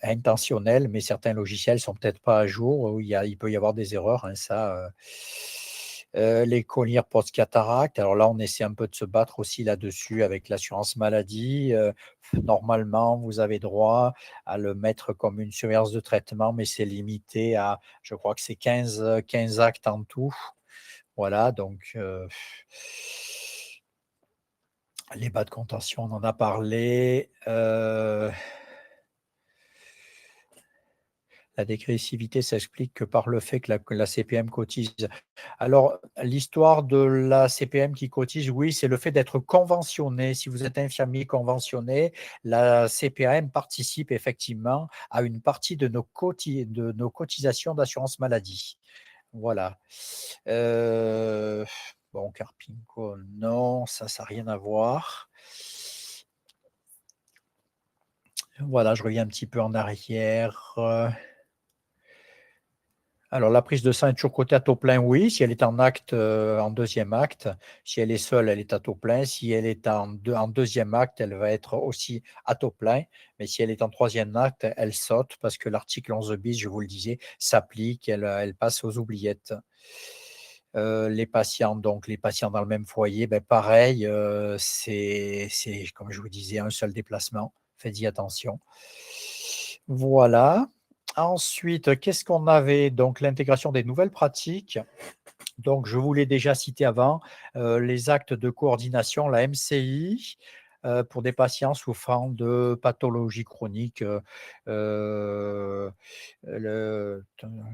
intentionnelle, mais certains logiciels sont peut-être pas à jour, où il peut y avoir des erreurs, hein, ça, les colliers post-cataracte, alors là, on essaie un peu de se battre aussi là-dessus avec l'assurance maladie, normalement, vous avez droit à le mettre comme une surveillance de traitement, mais c'est limité à, je crois que c'est 15 actes en tout. Voilà, donc les bas de contention, on en a parlé. La dégressivité s'explique que par le fait que la CPM cotise. Alors, l'histoire de la CPM qui cotise, oui, c'est le fait d'être conventionné. Si vous êtes infirmier conventionné, la CPM participe effectivement à une partie de de nos cotisations d'assurance maladie. Voilà. Bon, Carpinco, non, ça n'a rien à voir. Voilà, je reviens un petit peu en arrière. Alors, la prise de sang est toujours cotée à taux plein, oui. Si elle est en acte, en deuxième acte, si elle est seule, elle est à taux plein. Si elle est en deuxième acte, elle va être aussi à taux plein. Mais si elle est en troisième acte, elle saute parce que l'article 11 bis, je vous le disais, s'applique, elle passe aux oubliettes. Les patients, donc les patients dans le même foyer, ben pareil, c'est comme je vous disais, un seul déplacement. Faites-y attention. Voilà. Ensuite, qu'est-ce qu'on avait? Donc, l'intégration des nouvelles pratiques. Donc, je vous l'ai déjà cité avant, les actes de coordination, la MCI, pour des patients souffrant de pathologies chroniques,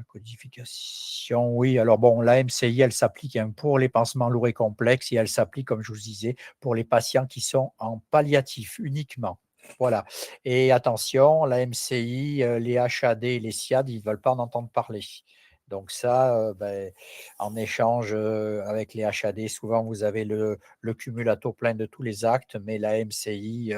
codification, oui. Alors bon, la MCI, elle s'applique pour les pansements lourds et complexes et elle s'applique, comme je vous disais, pour les patients qui sont en palliatif uniquement. Voilà. Et attention, la MCI, les HAD, les SIAD, ils ne veulent pas en entendre parler. Donc ça, ben, en échange avec les HAD, souvent vous avez le cumul à taux plein de tous les actes, mais la MCI,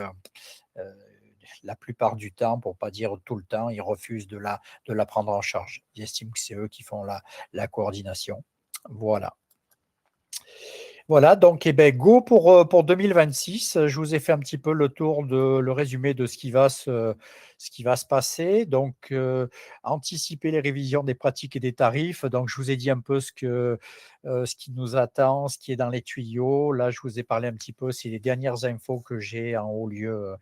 la plupart du temps, pour ne pas dire tout le temps, ils refusent de la prendre en charge. Ils estiment que c'est eux qui font la coordination. Voilà. Voilà, donc eh ben, go pour 2026. Je vous ai fait un petit peu le résumé de ce qui va se passer. Donc, anticiper les révisions des pratiques et des tarifs. Donc, je vous ai dit un peu ce qui nous attend, ce qui est dans les tuyaux. Là, je vous ai parlé un petit peu, c'est les dernières infos que j'ai en haut lieu,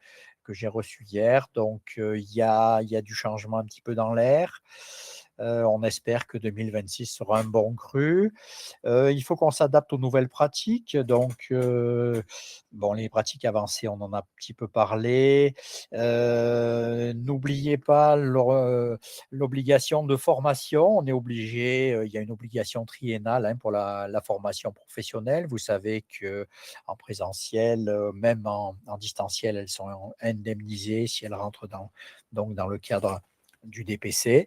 que j'ai reçues hier. Donc, il y a du changement un petit peu dans l'air. On espère que 2026 sera un bon cru. Il faut qu'on s'adapte aux nouvelles pratiques. Donc, bon, les pratiques avancées, on en a un petit peu parlé. N'oubliez pas l'obligation de formation. On est obligé, il y a une obligation triennale pour la formation professionnelle. Vous savez qu'en présentiel, même en distanciel, elles sont indemnisées si elles rentrent donc dans le cadre du DPC.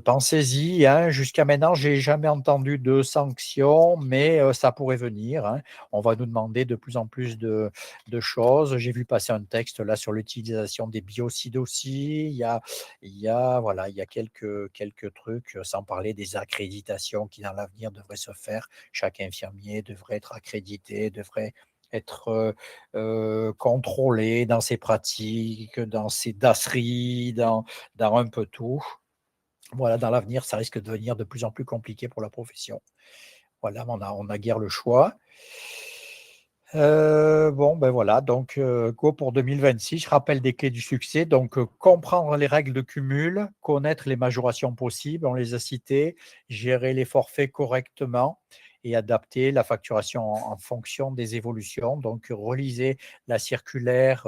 Pensez-y, hein. Jusqu'à maintenant, je n'ai jamais entendu de sanctions, mais ça pourrait venir, hein. On va nous demander de plus en plus de choses. J'ai vu passer un texte là sur l'utilisation des biocides aussi. Voilà, il y a quelques trucs, sans parler des accréditations qui, dans l'avenir, devraient se faire. Chaque infirmier devrait être accrédité, devrait être contrôlé dans ses pratiques, dans ses DASRI, dans un peu tout. Voilà, dans l'avenir, ça risque de devenir de plus en plus compliqué pour la profession. Voilà, on a guère le choix. Bon, ben voilà, donc go pour 2026. Je rappelle des clés du succès. Donc, comprendre les règles de cumul, connaître les majorations possibles, on les a citées, gérer les forfaits correctement et adapter la facturation en fonction des évolutions. Donc, relisez la circulaire.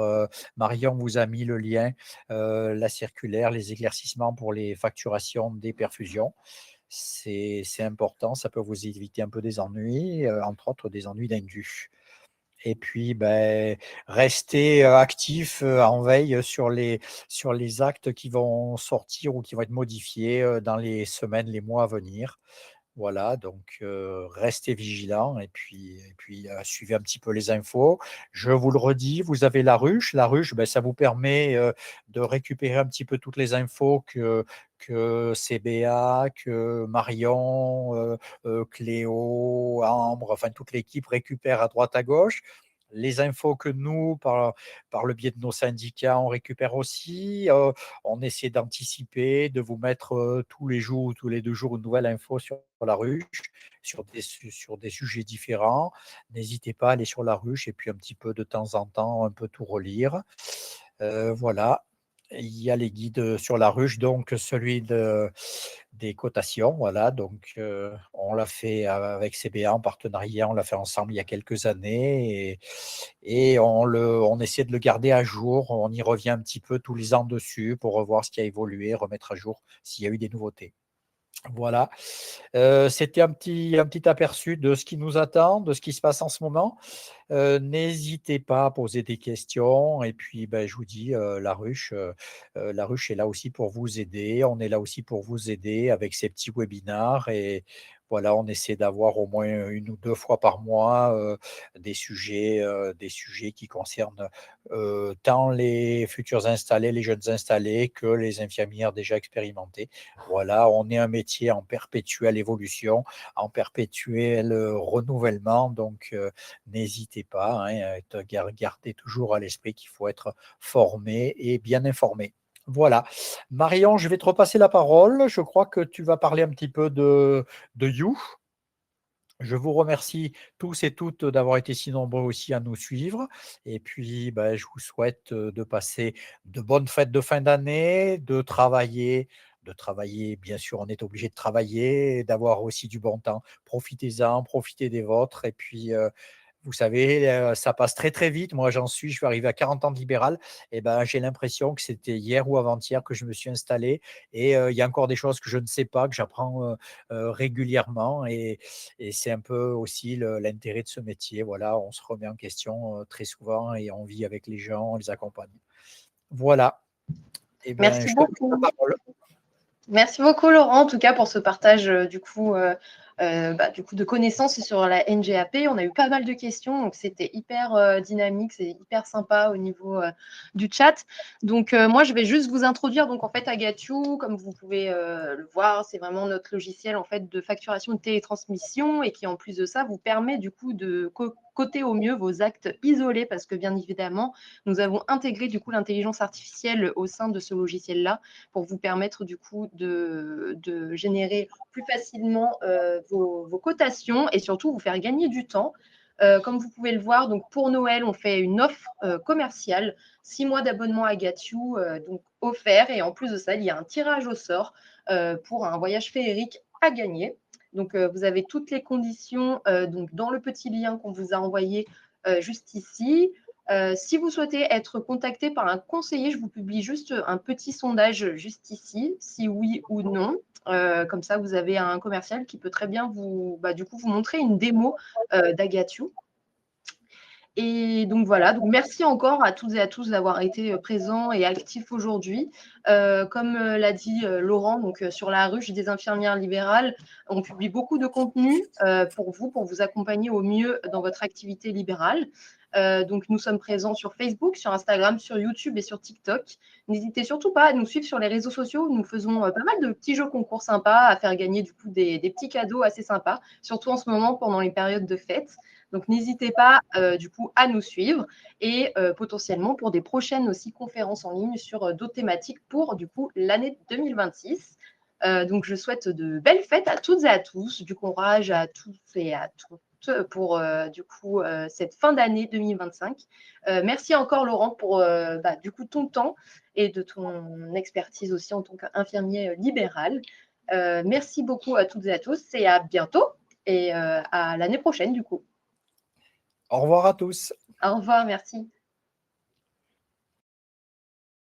Marion vous a mis le lien, la circulaire, les éclaircissements pour les facturations des perfusions. C'est important, ça peut vous éviter un peu des ennuis, entre autres des ennuis d'indus. Et puis, ben, rester actif, en veille sur les actes qui vont sortir ou qui vont être modifiés dans les semaines, les mois à venir. Voilà, donc restez vigilants et puis suivez un petit peu les infos. Je vous le redis, vous avez la ruche. La ruche, ben, ça vous permet de récupérer un petit peu toutes les infos que CBA, que Marion, Cléo, Ambre, enfin toute l'équipe récupère à droite à gauche. Les infos que nous, par le biais de nos syndicats, on récupère aussi. On essaie d'anticiper, de vous mettre tous les jours ou tous les 2 jours une nouvelle info sur la ruche, sur des sujets différents. N'hésitez pas à aller sur la ruche et puis un petit peu de temps en temps, un peu tout relire. Voilà. Il y a les guides sur la ruche, donc celui des cotations. Voilà, donc on l'a fait avec CBA en partenariat, on l'a fait ensemble il y a quelques années et on essaie de le garder à jour. On y revient un petit peu tous les ans dessus pour revoir ce qui a évolué, remettre à jour s'il y a eu des nouveautés. Voilà, c'était un petit aperçu de ce qui nous attend, de ce qui se passe en ce moment. N'hésitez pas à poser des questions et puis, je vous dis, la ruche est là aussi pour vous aider. On est là aussi pour vous aider avec ces petits webinars et voilà, on essaie d'avoir au moins 1 ou 2 fois par mois, des sujets qui concernent, tant les futurs installés, les jeunes installés que les infirmières déjà expérimentées. Voilà, on est un métier en perpétuelle évolution, en perpétuel, renouvellement donc n'hésitez pas, hein, gardez toujours à l'esprit qu'il faut être formé et bien informé. Voilà. Marion, je vais te repasser la parole. Je crois que tu vas parler un petit peu de You. Je vous remercie tous et toutes d'avoir été si nombreux aussi à nous suivre. Et puis, je vous souhaite de passer de bonnes fêtes de fin d'année, de travailler, bien sûr, on est obligé de travailler, d'avoir aussi du bon temps. Profitez-en, profitez des vôtres. Et puis, vous savez, ça passe très, très vite. Moi, je suis arrivé à 40 ans de libéral et j'ai l'impression que c'était hier ou avant-hier que je me suis installé et il y a encore des choses que je ne sais pas, que j'apprends, régulièrement et c'est un peu aussi l'intérêt de ce métier. Voilà, on se remet en question, très souvent et on vit avec les gens, on les accompagne. Voilà. Eh bien, Merci je te laisse la beaucoup. parole. Merci beaucoup Laurent, en tout cas pour ce partage du coup de connaissances sur la NGAP. On a eu pas mal de questions, donc c'était hyper dynamique, c'est hyper sympa au niveau du chat. Donc moi je vais juste vous introduire donc en fait Agatiu, comme vous pouvez le voir, c'est vraiment notre logiciel en fait de facturation de télétransmission et qui en plus de ça vous permet du coup de coter au mieux vos actes isolés parce que bien évidemment nous avons intégré du coup l'intelligence artificielle au sein de ce logiciel là pour vous permettre du coup de générer plus facilement vos cotations et surtout vous faire gagner du temps. Comme vous pouvez le voir, donc pour Noël, on fait une offre commerciale, 6 mois d'abonnement à Gatsu, donc offert. Et en plus de ça, il y a un tirage au sort pour un voyage féerique à gagner. Donc vous avez toutes les conditions donc dans le petit lien qu'on vous a envoyé juste ici. Si vous souhaitez être contacté par un conseiller, je vous publie juste un petit sondage juste ici, si oui ou non. Comme ça, vous avez un commercial qui peut très bien du coup, vous montrer une démo d'Agatiu. Et donc voilà, donc merci encore à toutes et à tous d'avoir été présents et actifs aujourd'hui. Comme l'a dit Laurent, donc sur la ruche des infirmières libérales, on publie beaucoup de contenu pour vous accompagner au mieux dans votre activité libérale. Donc nous sommes présents sur Facebook, sur Instagram, sur YouTube et sur TikTok. N'hésitez surtout pas à nous suivre sur les réseaux sociaux. Nous faisons pas mal de petits jeux concours sympas à faire gagner du coup des petits cadeaux assez sympas, surtout en ce moment pendant les périodes de fête. Donc, n'hésitez pas du coup à nous suivre et potentiellement pour des prochaines aussi conférences en ligne sur d'autres thématiques pour du coup l'année 2026. Donc, je souhaite de belles fêtes à toutes et à tous, du courage à tous et à toutes pour du coup cette fin d'année 2025. Merci encore Laurent pour du coup ton temps et de ton expertise aussi en tant qu'infirmier libéral. Merci beaucoup à toutes et à tous et à bientôt et à l'année prochaine du coup. Au revoir à tous. Au revoir, merci.